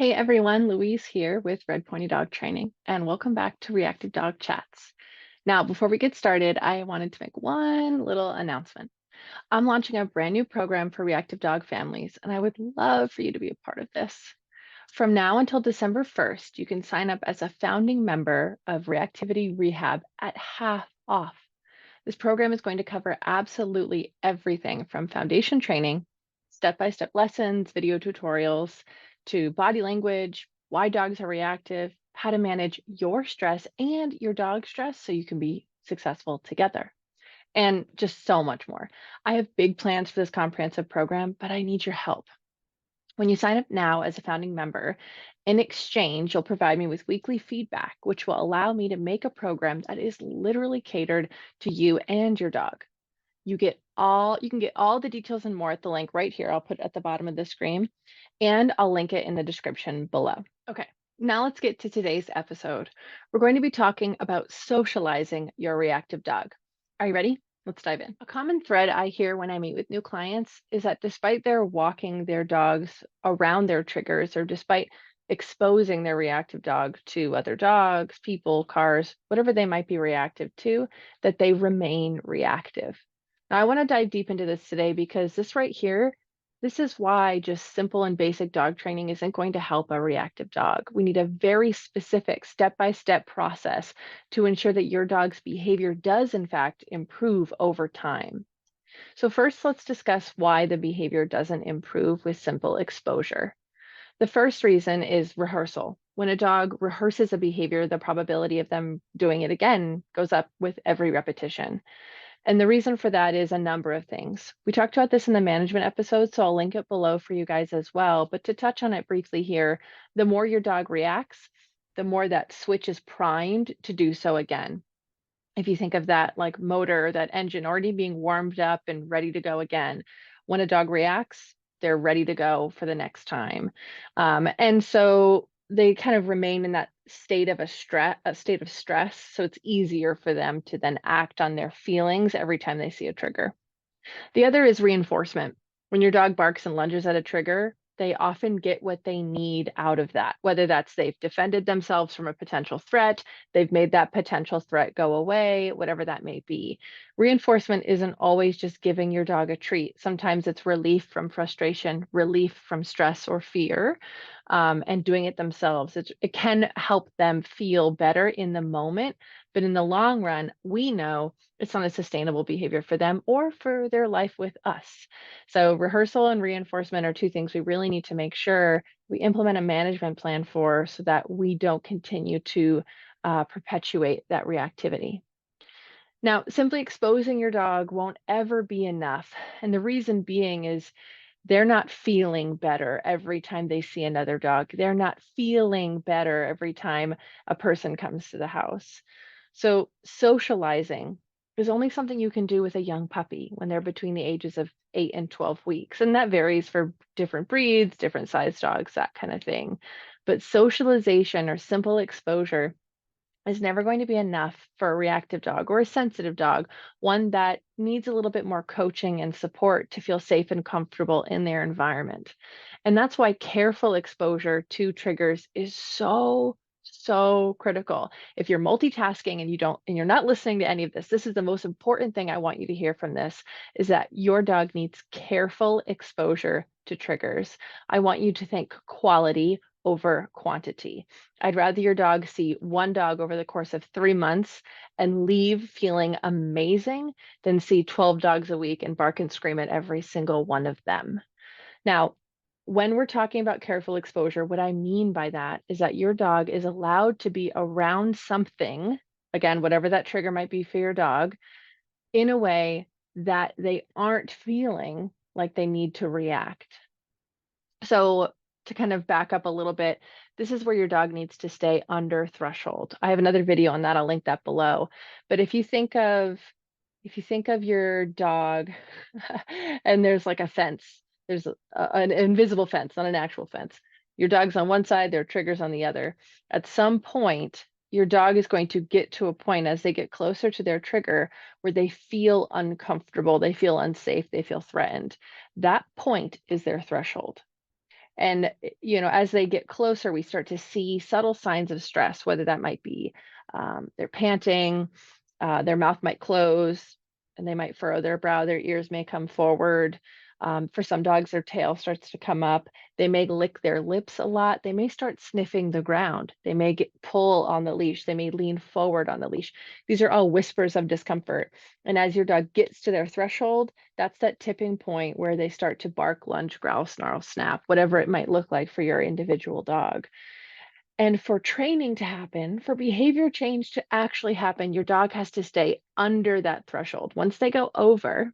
Hey everyone, Louise here with Red Pony Dog Training, and welcome back to Reactive Dog Chats. Now, before we get started, I wanted to make one little announcement. I'm launching a brand new program for reactive dog families, and I would love for you to be a part of this. From now until December 1st, you can sign up as a founding member of Reactivity Rehab at half off. This program is going to cover absolutely everything from foundation training, step-by-step lessons, video tutorials, to body language, why dogs are reactive, how to manage your stress and your dog's stress so you can be successful together, and just so much more. I have big plans for this comprehensive program, but I need your help. When you sign up now as a founding member, in exchange, you'll provide me with weekly feedback, which will allow me to make a program that is literally catered to you and your dog. You can get all the details and more at the link right here. I'll put it at the bottom of the screen, and I'll link it in the description below. Okay, now let's get to today's episode. We're going to be talking about socializing your reactive dog. Are you ready? Let's dive in. A common thread I hear when I meet with new clients is that despite their walking their dogs around their triggers, or despite exposing their reactive dog to other dogs, people, cars, whatever they might be reactive to, that they remain reactive. Now, I want to dive deep into this today because this right here, this is why just simple and basic dog training isn't going to help a reactive dog. We need a very specific step-by-step process to ensure that your dog's behavior does, in fact, improve over time. So first, let's discuss why the behavior doesn't improve with simple exposure. The first reason is rehearsal. When a dog rehearses a behavior, the probability of them doing it again goes up with every repetition. And the reason for that is a number of things. We talked about this in the management episode, so I'll link it below for you guys as well. But to touch on it briefly here, the more your dog reacts, the more that switch is primed to do so again. If you think of that like motor, that engine already being warmed up and ready to go again, when a dog reacts, they're ready to go for the next time. And so they kind of remain in that state of a state of stress. So it's easier for them to then act on their feelings every time they see a trigger. The other is reinforcement. When your dog barks and lunges at a trigger, they often get what they need out of that, whether that's they've defended themselves from a potential threat, they've made that potential threat go away, whatever that may be. Reinforcement isn't always just giving your dog a treat. Sometimes it's relief from frustration, relief from stress or fear, and doing it themselves. It can help them feel better in the moment, but in the long run, we know it's not a sustainable behavior for them or for their life with us. So rehearsal and reinforcement are two things we really need to make sure we implement a management plan for so that we don't continue to perpetuate that reactivity. Now, simply exposing your dog won't ever be enough. And the reason being is they're not feeling better every time they see another dog. They're not feeling better every time a person comes to the house. So socializing is only something you can do with a young puppy when they're between the ages of 8 and 12 weeks. And that varies for different breeds, different size dogs, that kind of thing. But socialization or simple exposure is never going to be enough for a reactive dog or a sensitive dog, one that needs a little bit more coaching and support to feel safe and comfortable in their environment. And that's why careful exposure to triggers is so critical. If you're multitasking and you're not listening to any of this, this is the most important thing I want you to hear from this, is that your dog needs careful exposure to triggers. I want you to think quality over quantity. I'd rather your dog see one dog over the course of 3 months and leave feeling amazing than see 12 dogs a week and bark and scream at every single one of them. Now, when we're talking about careful exposure, what I mean by that is that your dog is allowed to be around something, again, whatever that trigger might be for your dog, in a way that they aren't feeling like they need to react. So to kind of back up a little bit, this is where your dog needs to stay under threshold. I have another video on that. I'll link that below. But if you think of your dog and there's like a fence, there's an invisible fence, not an actual fence. Your dog's on one side, there are triggers on the other. At some point, your dog is going to get to a point as they get closer to their trigger where they feel uncomfortable, they feel unsafe, they feel threatened. That point is their threshold. And, as they get closer, we start to see subtle signs of stress, whether that might be they're panting, their mouth might close, and they might furrow their brow, their ears may come forward. For some dogs, their tail starts to come up. They may lick their lips a lot. They may start sniffing the ground. They may pull on the leash. They may lean forward on the leash. These are all whispers of discomfort. And as your dog gets to their threshold, that's that tipping point where they start to bark, lunge, growl, snarl, snap, whatever it might look like for your individual dog. And for training to happen, for behavior change to actually happen, your dog has to stay under that threshold. Once they go over,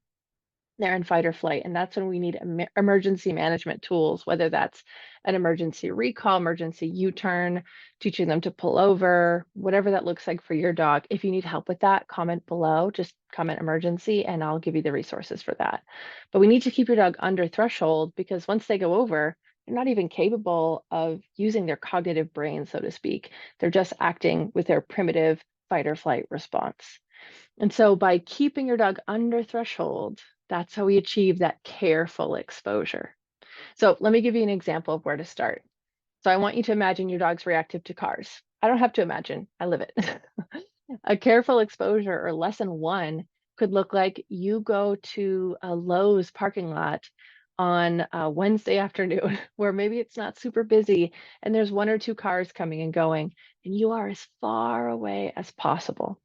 they're in fight or flight, and that's when we need emergency management tools, whether that's an emergency recall, emergency U-turn, teaching them to pull over, whatever that looks like for your dog. If you need help with that, comment below, just comment emergency, and I'll give you the resources for that. But we need to keep your dog under threshold because once they go over, they're not even capable of using their cognitive brain, so to speak. They're just acting with their primitive fight or flight response. And so by keeping your dog under threshold, that's how we achieve that careful exposure. So let me give you an example of where to start. So I want you to imagine your dog's reactive to cars. I don't have to imagine, I live it. A careful exposure or lesson one could look like you go to a Lowe's parking lot on a Wednesday afternoon where maybe it's not super busy and there's one or two cars coming and going, and you are as far away as possible.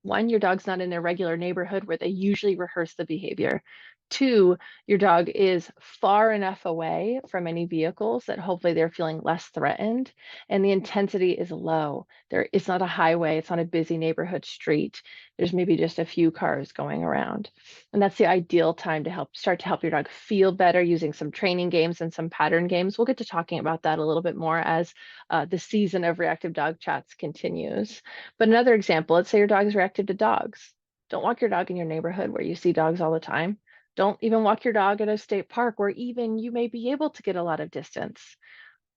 One, your dog's not in their regular neighborhood where they usually rehearse the behavior. Two, your dog is far enough away from any vehicles that hopefully they're feeling less threatened, and the intensity is low. It's not a highway, it's not a busy neighborhood street. There's maybe just a few cars going around. And that's the ideal time to start to help your dog feel better using some training games and some pattern games. We'll get to talking about that a little bit more as the season of reactive dog chats continues. But another example, let's say your dog is reactive to dogs. Don't walk your dog in your neighborhood where you see dogs all the time. Don't even walk your dog at a state park where even you may be able to get a lot of distance.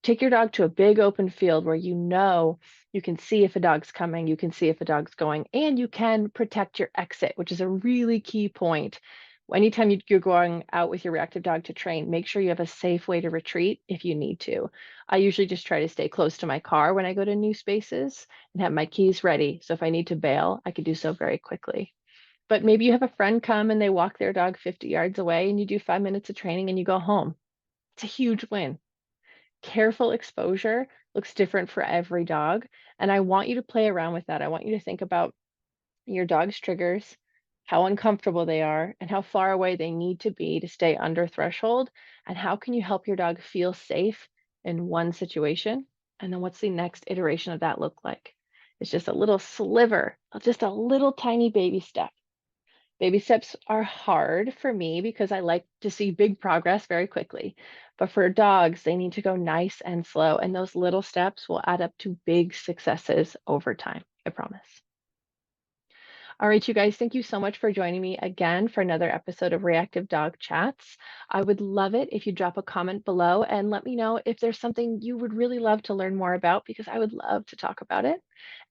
Take your dog to a big open field where you can see if a dog's coming, you can see if a dog's going, and you can protect your exit, which is a really key point. Anytime you're going out with your reactive dog to train, make sure you have a safe way to retreat if you need to. I usually just try to stay close to my car when I go to new spaces and have my keys ready. So if I need to bail, I can do so very quickly. But maybe you have a friend come and they walk their dog 50 yards away and you do 5 minutes of training and you go home. It's a huge win. Careful exposure looks different for every dog. And I want you to play around with that. I want you to think about your dog's triggers, how uncomfortable they are, and how far away they need to be to stay under threshold. And how can you help your dog feel safe in one situation? And then what's the next iteration of that look like? It's just a little sliver, just a little tiny baby step. Baby steps are hard for me because I like to see big progress very quickly. But for dogs, they need to go nice and slow, and those little steps will add up to big successes over time. I promise. All right, you guys, thank you so much for joining me again for another episode of Reactive Dog Chats. I would love it if you drop a comment below and let me know if there's something you would really love to learn more about because I would love to talk about it.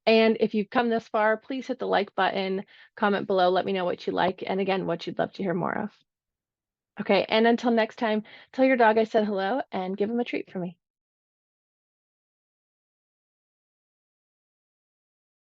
And if you've come this far, please hit the like button, comment below, let me know what you like, and again, what you'd love to hear more of. Okay, and until next time, tell your dog I said hello and give him a treat for me.